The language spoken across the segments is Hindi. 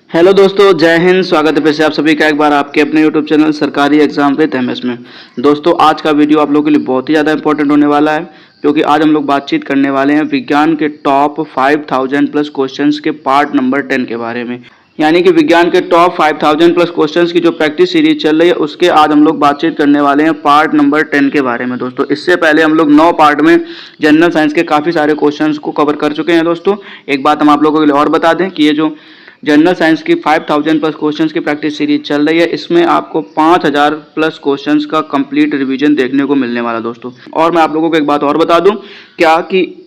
हेलो दोस्तों, जय हिंद। स्वागत है फिर से आप सभी का एक बार आपके अपने यूट्यूब चैनल सरकारी एग्जाम विद एमएस में। दोस्तों, आज का वीडियो आप लोगों के लिए बहुत ही ज़्यादा इंपॉर्टेंट होने वाला है, क्योंकि आज हम लोग बातचीत करने वाले हैं विज्ञान के टॉप 5000 प्लस क्वेश्चंस के पार्ट नंबर 10 के बारे में। यानी कि विज्ञान के टॉप 5000 प्लस क्वेश्चंस की जो प्रैक्टिस सीरीज चल रही है, उसके आज हम लोग बातचीत करने वाले हैं पार्ट नंबर 10 के बारे में। दोस्तों, इससे पहले हम लोग 9 पार्ट में जनरल साइंस के काफ़ी सारे क्वेश्चंस को कवर कर चुके हैं। दोस्तों, एक बात हम आप लोगों के लिए और बता दें कि ये जो जनरल साइंस की 5000 प्लस क्वेश्चंस की प्रैक्टिस सीरीज चल रही है, इसमें आपको 5000 प्लस क्वेश्चंस का कंप्लीट रिवीजन देखने को मिलने वाला दोस्तों। और मैं आप लोगों को एक बात और बता दूं क्या कि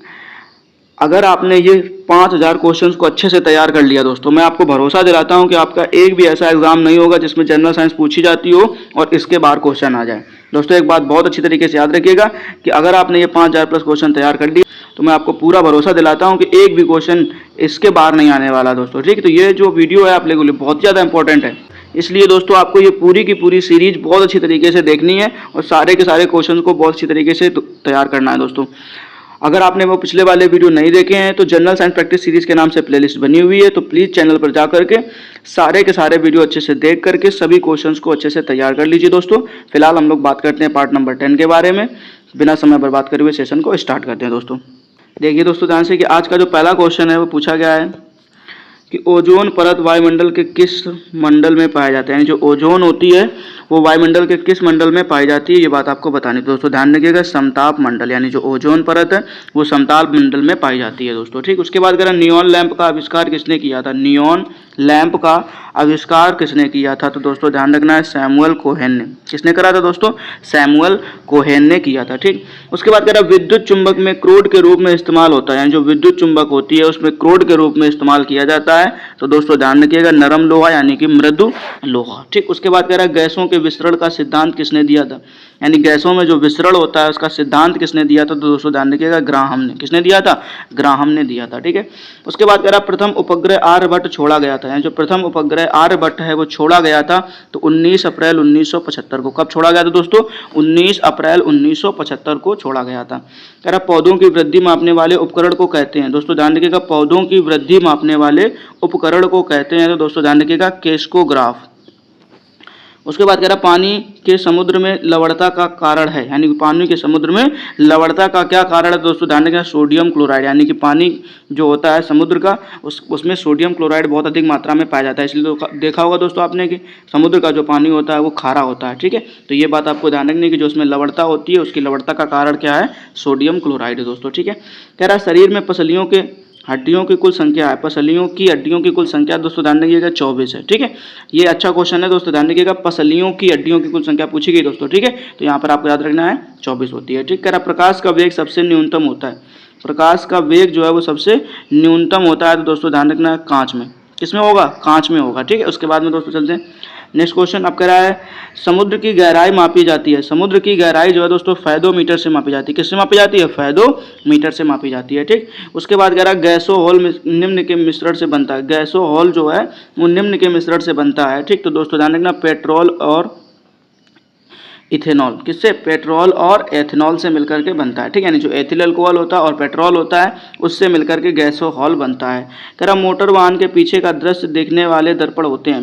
अगर आपने ये 5000 क्वेश्चंस को अच्छे से तैयार कर लिया दोस्तों, मैं आपको भरोसा दिलाता हूं कि आपका एक भी ऐसा एग्जाम नहीं होगा जिसमें जनरल साइंस पूछी जाती हो और इसके बाहर क्वेश्चन आ जाए। दोस्तों, एक बात बहुत अच्छी तरीके से याद रखिएगा कि अगर आपने ये 5000 प्लस क्वेश्चन तैयार कर लिए तो मैं आपको पूरा भरोसा दिलाता हूं कि एक भी क्वेश्चन इसके बाहर नहीं आने वाला दोस्तों। ठीक है, तो ये जो वीडियो है आप लोगों के लिए बहुत ज़्यादा इंपॉर्टेंट है, इसलिए दोस्तों आपको ये पूरी की पूरी सीरीज बहुत अच्छी तरीके से देखनी है और सारे के सारे क्वेश्चन को बहुत अच्छी तरीके से तैयार करना है दोस्तों। अगर आपने वो पिछले वाले वीडियो नहीं देखे हैं तो जनरल साइंस प्रैक्टिस सीरीज के नाम से प्लेलिस्ट बनी हुई है, तो प्लीज़ चैनल पर जा करके सारे के सारे वीडियो अच्छे से देख करके सभी क्वेश्चंस को अच्छे से तैयार कर लीजिए दोस्तों। फिलहाल हम लोग बात करते हैं पार्ट नंबर 10 के बारे में। बिना समय बर्बाद करे हुए सेशन को स्टार्ट करते हैं दोस्तों। देखिए दोस्तों, ध्यान से कि आज का जो पहला क्वेश्चन है वो पूछा गया है कि ओजोन परत वायुमंडल के किस मंडल में पाया जाता है। यानी जो ओजोन होती है वो वायुमंडल के किस मंडल में पाई जाती है, ये बात आपको बतानी है दोस्तों। ध्यान रखिएगा, समताप मंडल, यानी जो ओजोन परत है वो समताप मंडल में पाई जाती है दोस्तों। ठीक, उसके बाद अगर नियॉन लैंप का आविष्कार किसने किया था, नियॉन लैंप का आविष्कार किसने किया था, तो दोस्तों ध्यान रखना है सैमुअल कोहेन ने। किसने करा था दोस्तों, सैमुअल कोहेन ने किया था। ठीक, उसके बाद कह रहा विद्युत चुंबक में क्रोड के रूप में इस्तेमाल होता है। यानी जो विद्युत चुंबक होती है उसमें क्रोड के रूप में इस्तेमाल किया जाता है, तो दोस्तों ध्यान रखिएगा नरम लोहा यानी कि मृदु लोहा। ठीक, उसके बाद कह रहा है गैसों के विसरण का सिद्धांत किसने दिया था। यानी गैसों में जो विसरण होता है उसका सिद्धांत किसने दिया था, तो दोस्तों ध्यान रखिएगा ग्राहम ने। किसने दिया था, ग्राहम ने दिया था। ठीक है, उसके बाद कह रहा प्रथम उपग्रह आर्यभट्ट छोड़ा गया था। यानी जो प्रथम उपग्रह आर्यभट्ट है वो छोड़ा गया था तो 19 अप्रैल 1975 को। कब छोड़ा गया था दोस्तों, 19 अप्रैल 1975 को छोड़ा गया था। कह रहा पौधों की वृद्धि मापने वाले उपकरण को कहते हैं। दोस्तों ध्यान रखिएगा, पौधों की वृद्धि मापने वाले उपकरण को कहते हैं, तो दोस्तों ध्यान रखिएगा क्रेस्कोग्राफ। उसके बाद कह रहा पानी के समुद्र में लवणता का कारण है। यानी कि पानी के समुद्र में लवणता का क्या कारण है दोस्तों, ध्यान रखिएगा सोडियम क्लोराइड। यानी कि पानी जो होता है समुद्र का उसमें सोडियम क्लोराइड बहुत अधिक मात्रा में पाया जाता है। इसलिए तो देखा होगा दोस्तों आपने कि समुद्र का जो पानी होता है वो खारा होता है। ठीक है, तो ये बात आपको ध्यान रखनी है कि जो उसमें लवणता होती है उसकी लवणता का कारण क्या है, सोडियम क्लोराइड है दोस्तों। ठीक है, कह रहा शरीर में पसलियों के हड्डियों की कुल संख्या है। पसलियों की हड्डियों की कुल संख्या दोस्तों ध्यान रखिएगा 24 है। ठीक है, ये अच्छा क्वेश्चन है दोस्तों। ध्यान रखिएगा पसलियों की हड्डियों की कुल संख्या पूछी गई दोस्तों। ठीक है, तो यहाँ पर आपको याद रखना है 24 होती है। ठीक, कह रहा प्रकाश का वेग सबसे न्यूनतम होता है। प्रकाश का वेग जो है वो सबसे न्यूनतम होता है, तो दोस्तों ध्यान रखना है कांच में। किसमें होगा, कांच में होगा। ठीक है, उसके बाद में दोस्तों चलते हैं नेक्स्ट क्वेश्चन। अब कह रहा है समुद्र की गहराई मापी जाती है। समुद्र की गहराई जो है दोस्तों फेदोमीटर से मापी जाती है। किससे मापी जाती है, फेदोमीटर से मापी जाती है। ठीक, उसके बाद कह रहा है गैसो हॉल निम्न के मिश्रण से बनता है। गैसो हॉल जो है वो निम्न के मिश्रण से बनता है। ठीक, तो दोस्तों ध्यान रखना पेट्रोल और इथेनॉल। किससे, पेट्रोल और एथेनॉल से मिलकर के बनता है। ठीक है, यानी जो एथिल अल्कोहल होता है और पेट्रोल होता है उससे मिलकर के गैसोहॉल बनता है। कह रहा मोटर वाहन के पीछे का दृश्य देखने वाले दर्पण होते हैं।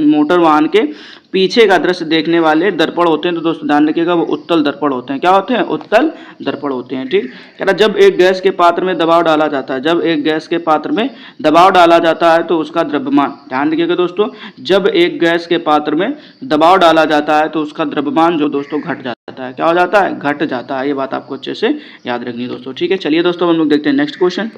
मोटर वाहन के पीछे का दृश्य देखने वाले दर्पण होते हैं, तो दोस्तों ध्यान रखिएगा वो उत्तल दर्पण होते हैं। क्या होते हैं, उत्तल दर्पण होते हैं। ठीक, कह रहा जब एक गैस के पात्र में दबाव डाला जाता है, जब एक गैस के पात्र में दबाव डाला जाता है तो उसका द्रव्यमान, ध्यान रखिएगा दोस्तों, जब एक गैस के पात्र में दबाव डाला जाता है तो उसका द्रव्यमान जो दोस्तों घट जाता है। क्या हो जाता है, घट जाता है। ये बात आपको अच्छे से याद रखनी है दोस्तों। ठीक है, चलिए दोस्तों हम लोग देखते हैं नेक्स्ट क्वेश्चन।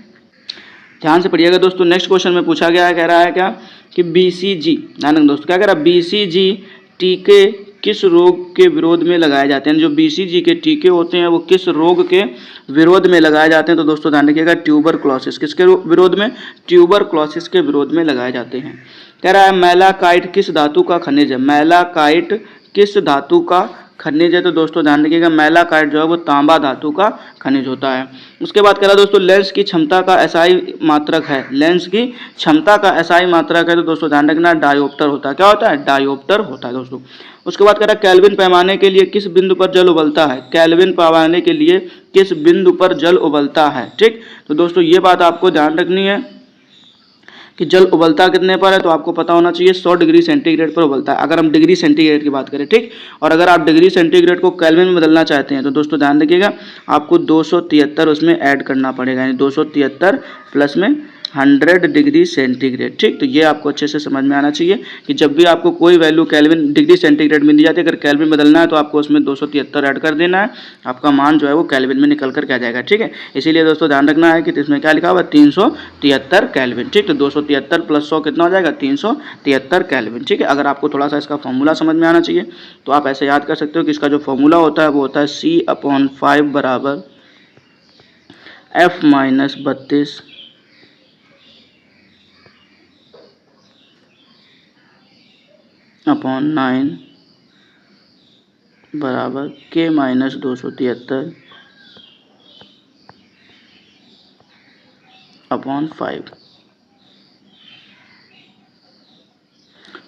ध्यान से पढ़िएगा दोस्तों, नेक्स्ट क्वेश्चन में पूछा गया है, कह रहा है क्या कि बीसीजी, ध्यान रखना दोस्तों, क्या कह रहा है बीसीजी टीके किस रोग के विरोध में लगाए जाते हैं। जो बीसीजी के टीके होते हैं वो किस रोग के विरोध में लगाए जाते हैं, तो दोस्तों ध्यान रखिएगा ट्यूबरक्लोसिस। किसके विरोध में, ट्यूबरक्लोसिस के विरोध में लगाए जाते हैं। कह रहा है मैलाकाइट किस धातु का खनिज है। मैलाकाइट किस धातु का खनिज है, तो दोस्तों ध्यान रखिएगा मैलाकाइट जो है वो तांबा धातु का खनिज होता है। उसके बाद कह रहा दोस्तों लेंस की क्षमता का एसआई मात्रक है। लेंस की क्षमता का एसआई मात्रक है, तो दोस्तों ध्यान रखना डायोप्टर होता है। क्या होता है, डायोप्टर होता है दोस्तों। उसके बाद कह रहा केल्विन पैमाने के लिए किस बिंदु पर जल उबलता है। केल्विन पैमाने के लिए किस बिंदु पर जल उबलता है। ठीक, तो दोस्तों ये बात आपको ध्यान रखनी है कि जल उबलता कितने पर है, तो आपको पता होना चाहिए 100 डिग्री सेंटीग्रेड पर उबलता है, अगर हम डिग्री सेंटीग्रेड की बात करें, ठीक। और अगर आप डिग्री सेंटीग्रेड को केल्विन में बदलना चाहते हैं तो दोस्तों ध्यान रखिएगा, आपको 273 उसमें ऐड करना पड़ेगा, यानी 273 प्लस में 100 डिग्री सेंटीग्रेड, ठीक। तो ये आपको अच्छे से समझ में आना चाहिए कि जब भी आपको कोई वैल्यू केल्विन डिग्री सेंटीग्रेड में दी जाती है, अगर केल्विन बदलना है तो आपको उसमें 273 ऐड कर देना है, आपका मान जो है वो केल्विन में निकल कर के आ जाएगा, ठीक है। इसीलिए दोस्तों ध्यान रखना है कि इसमें क्या लिखा हुआ है, 373 केल्विन, ठीक। तो 273 प्लस 100 कितना हो जाएगा, 373 केल्विन, ठीक है। अगर आपको थोड़ा सा इसका फॉर्मूला समझ में आना चाहिए तो आप ऐसे याद कर सकते हो कि इसका जो फॉर्मूला होता है वो होता है C/5 बराबर F-32 अपॉन 9 बराबर K-273 अपॉन 5,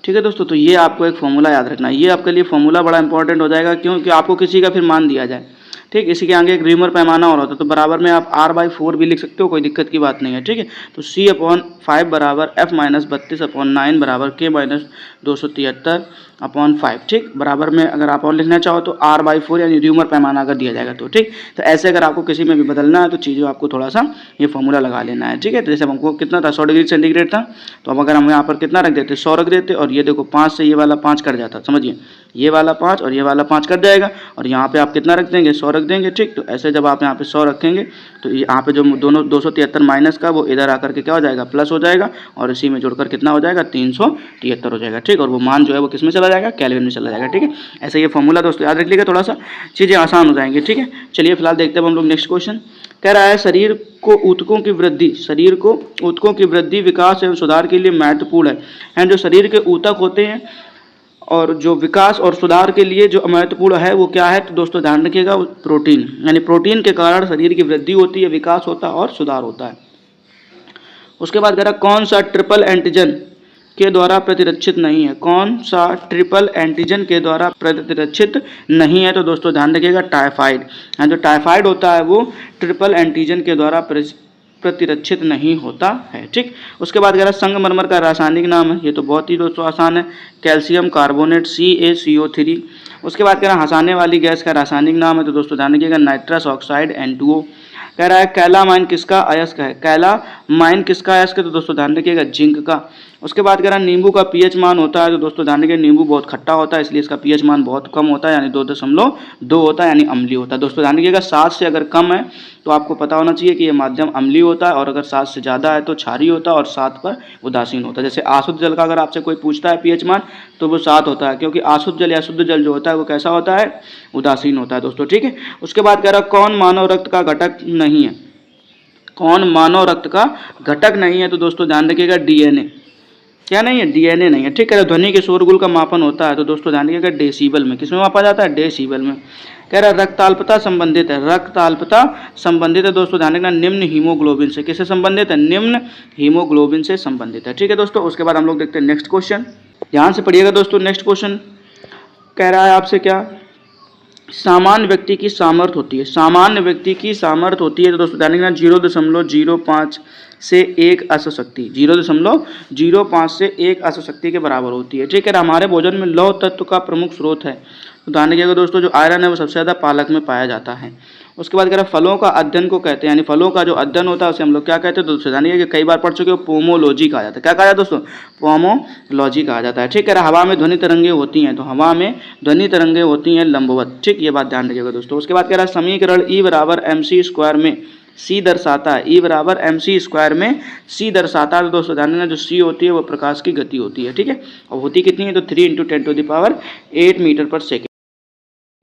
ठीक है दोस्तों। तो ये आपको एक फॉर्मूला याद रखना है, ये आपके लिए फॉर्मूला बड़ा इंपॉर्टेंट हो जाएगा, क्योंकि आपको किसी का फिर मान दिया जाए, ठीक। इसी के आगे एक रीमर पैमाना और होता है, तो बराबर में आप R/4 भी लिख सकते हो, कोई दिक्कत की बात नहीं है, ठीक है। तो C/5 बराबर F-32 अपॉन 9 बराबर K-273 अपॉन 5, ठीक। बराबर में अगर आप और लिखना चाहो तो R/4 यानी र्यूमर पैमाना अगर दिया जाएगा तो, ठीक। तो ऐसे अगर आपको किसी में भी बदलना है तो चीज़ों आपको थोड़ा सा ये फॉर्मूला लगा लेना है, ठीक है। तो जैसे हमको कितना था, 100 डिग्री सेंटीग्रेड था, तो अब अगर हम यहाँ पर कितना रख देते, 100 रख देते, और ये देखो 5 से ये वाला 5 कट जाता, समझिए, ये वाला 5 और ये वाला 5 कट जाएगा, और यहाँ पे आप कितना रख देंगे, 100 रख देंगे, ठीक। तो ऐसे जब आप यहाँ पे 100 रखेंगे तो यहाँ पे जो दोनों 273 माइनस का वो इधर आकर के क्या हो जाएगा, प्लस हो जाएगा, और इसी में जुड़कर कितना हो जाएगा, 373 हो जाएगा, ठीक। और वो मान जो है वो किस में चला जाएगा, केल्विन में चला जाएगा, ठीक है। ऐसे ये फॉर्मूला दोस्तों याद रख लीजिएगा, थोड़ा सा चीज़ें आसान हो जाएंगी, ठीक है। चलिए फिलहाल देखते हैं हम लोग नेक्स्ट क्वेश्चन। कह रहा है शरीर को ऊतकों की वृद्धि विकास एवं सुधार के लिए महत्वपूर्ण है। जो शरीर के ऊतक होते हैं और जो विकास और सुधार के लिए जो महत्वपूर्ण है वो क्या है, तो दोस्तों ध्यान रखिएगा, प्रोटीन, यानी प्रोटीन के कारण शरीर की वृद्धि होती है, विकास होता है और सुधार होता है। उसके बाद कह रहा कौन सा ट्रिपल एंटीजन के द्वारा प्रतिरक्षित नहीं है, कौन सा ट्रिपल एंटीजन के द्वारा प्रतिरक्षित नहीं है, तो दोस्तों ध्यान रखिएगा टाइफाइड, जो टाइफाइड होता है वो ट्रिपल एंटीजन के द्वारा प्रतिरक्षित नहीं होता है, ठीक। उसके बाद कह रहा संगमरमर का रासायनिक नाम है, ये तो बहुत ही दोस्तों आसान है, कैल्शियम कार्बोनेट CaCO3। उसके बाद कह रहा हंसाने वाली गैस का रासायनिक नाम है, तो दोस्तों ध्यान रखिएगा नाइट्रस ऑक्साइड N2O। कह रहा है कैलामाइन किसका अयस्क है, कैलामाइन किसका अयस्क है, तो दोस्तों ध्यान रखिएगा जिंक का। उसके बाद कह रहा है नींबू का पीएच मान होता है, तो दोस्तों ध्यान रखिएगा नींबू बहुत खट्टा होता है, इसलिए इसका पीएच मान बहुत कम होता है, यानी 2.2 होता है, यानी अम्लीय होता है। दोस्तों ध्यान रखिएगा 7 से अगर कम है तो आपको पता होना चाहिए कि ये माध्यम अम्लीय होता है, और अगर 7 से ज़्यादा है तो क्षारीय होता है, और 7 पर उदासीन होता है। जैसे अशुद्ध जल का अगर आपसे कोई पूछता है पीएच मान तो वो 7 होता है, क्योंकि अशुद्ध जल या शुद्ध जल जो होता है वो कैसा होता है, उदासीन होता है दोस्तों, ठीक है। उसके बाद कह रहा कौन मानव रक्त का घटक नहीं है, कौन मानव रक्त का घटक नहीं है, तो दोस्तों ध्यान रखिएगा DNA, क्या नहीं है, DNA नहीं है, ठीक है। ध्वनि के शोरगुल का मापन होता है, तो दोस्तों ध्यान रखिएगा डेसिबल में, किसमें मापा जाता है, डेसिबल में। कह रहा है रक्ताल्पता संबंधित है, रक्ताल्पता संबंधित है, दोस्तों ध्यान रखना निम्न हीमोग्लोबिन से, किससे संबंधित है, निम्न हीमोग्लोबिन से संबंधित है, ठीक है दोस्तों। उसके बाद हम लोग देखते हैं नेक्स्ट क्वेश्चन, ध्यान से पढ़िएगा दोस्तों। नेक्स्ट क्वेश्चन कह रहा है आपसे क्या, सामान्य व्यक्ति की सामर्थ्य होती है, सामान्य व्यक्ति की सामर्थ्य होती है, तो दोस्तों ध्यान रखना 0.05 से 1 अश्वशक्ति, 0.05 से 1 अश्वशक्ति के बराबर होती है, ठीक है। हमारे भोजन में लौह तत्व का प्रमुख स्रोत है, तो ध्यान रखिएगा दोस्तों जो आयरन है वो सबसे ज़्यादा पालक में पाया जाता है। उसके बाद कह रहा है फलों का अध्ययन को कहते हैं, यानी फलों का जो अध्ययन होता है उसे हम लोग क्या कहते हैं, दोस्तों जानिए कि कई बार पढ़ चुके हो, पोमोलॉजी कहा जाता है, क्या कहा जाता है दोस्तों, पोमोलॉजी कहा जाता है, ठीक है। हवा में ध्वनि तरंगे होती हैं, तो हवा में ध्वनि तरंगे होती हैं लंबवत, ठीक, ये बात ध्यान रखिएगा दोस्तों। उसके बाद कह रहा है समीकरण E बराबर MC² में C दर्शाता है, E बराबर MC² में C दर्शाता है, तो दोस्तों ध्यान देना जो C होती है वो प्रकाश की गति होती है, ठीक है। और होती कितनी है, तो 3 × 10⁸ मीटर पर सेकेंड।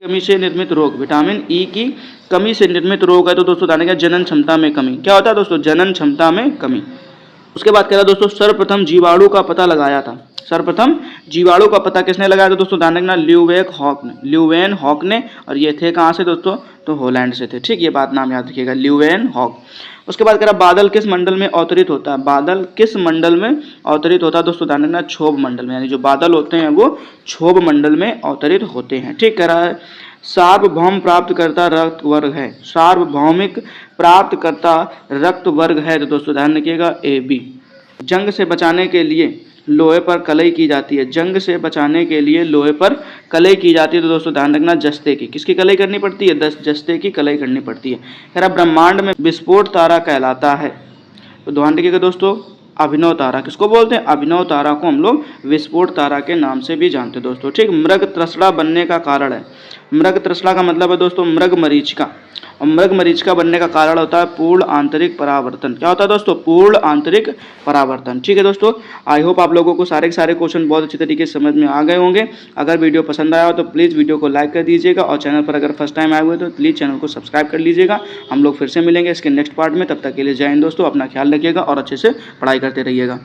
कमी से निर्मित रोग, विटामिन E की कमी से निर्मित रोग है, तो दोस्तों ध्यान रखिएगा जनन क्षमता में कमी, क्या होता है दोस्तों, जनन क्षमता में कमी। उसके बाद कह रहा दोस्तों सर्वप्रथम जीवाणु का पता लगाया था, सर्वप्रथम जीवाणु का पता किसने लगाया था, दोस्तों ध्यान रखना ल्यूवेन हॉक ने, और ये थे कहाँ से दोस्तों, तो हॉलैंड से थे, ठीक, ये बात नाम याद रखिएगा, ल्यूवेन हॉक। उसके बाद कह रहा बादल किस मंडल में अवतरित होता है, बादल किस मंडल में अवतरित होता है, दोस्तों ध्यान रखना क्षोभ मंडल में, यानी जो बादल होते हैं वो क्षोभ मंडल में अवतरित होते हैं, ठीक। कह रहा है सार्वभौम प्राप्तकर्ता रक्त वर्ग है, सार्वभौमिक प्राप्तकर्ता रक्त वर्ग है, तो दोस्तों ध्यान रखिएगा AB, जंग से बचाने के लिए लोहे पर कलई की जाती है। जंग से बचाने के लिए लोहे पर कलई की जाती है। तो दोस्तों ध्यान रखना, जस्ते की। किसकी कलई करनी पड़ती है? जस्ते की कलई करनी पड़ती है। कह रहा ब्रह्मांड में विस्फोट तारा कहलाता है। तो ध्यान रखिएगा दोस्तों, अभिनव तारा किसको बोलते हैं? अभिनव तारा को हम लोग विस्फोट तारा के नाम से भी जानते हैं दोस्तों। ठीक, मृग तृष्णा बनने का कारण है। मृग तृष्णा का मतलब है दोस्तों मृग मरीचिका। और मृग मरीचिका बनने का कारण होता है पूर्ण आंतरिक परावर्तन। क्या होता है दोस्तों? पूर्ण आंतरिक परावर्तन। ठीक है दोस्तों, आई होप आप लोगों को सारे के सारे क्वेश्चन बहुत अच्छी तरीके से समझ में आ गए होंगे। अगर वीडियो पसंद आया हो तो प्लीज़ वीडियो को लाइक कर दीजिएगा, और चैनल पर अगर फर्स्ट टाइम आए हुए तो प्लीज़ चैनल को सब्सक्राइब कर लीजिएगा। हम लोग फिर से मिलेंगे इसके नेक्स्ट पार्ट में। तब तक के लिए जय हिंद दोस्तों, अपना ख्याल रखिएगा और अच्छे से पढ़ाई करते रहिएगा।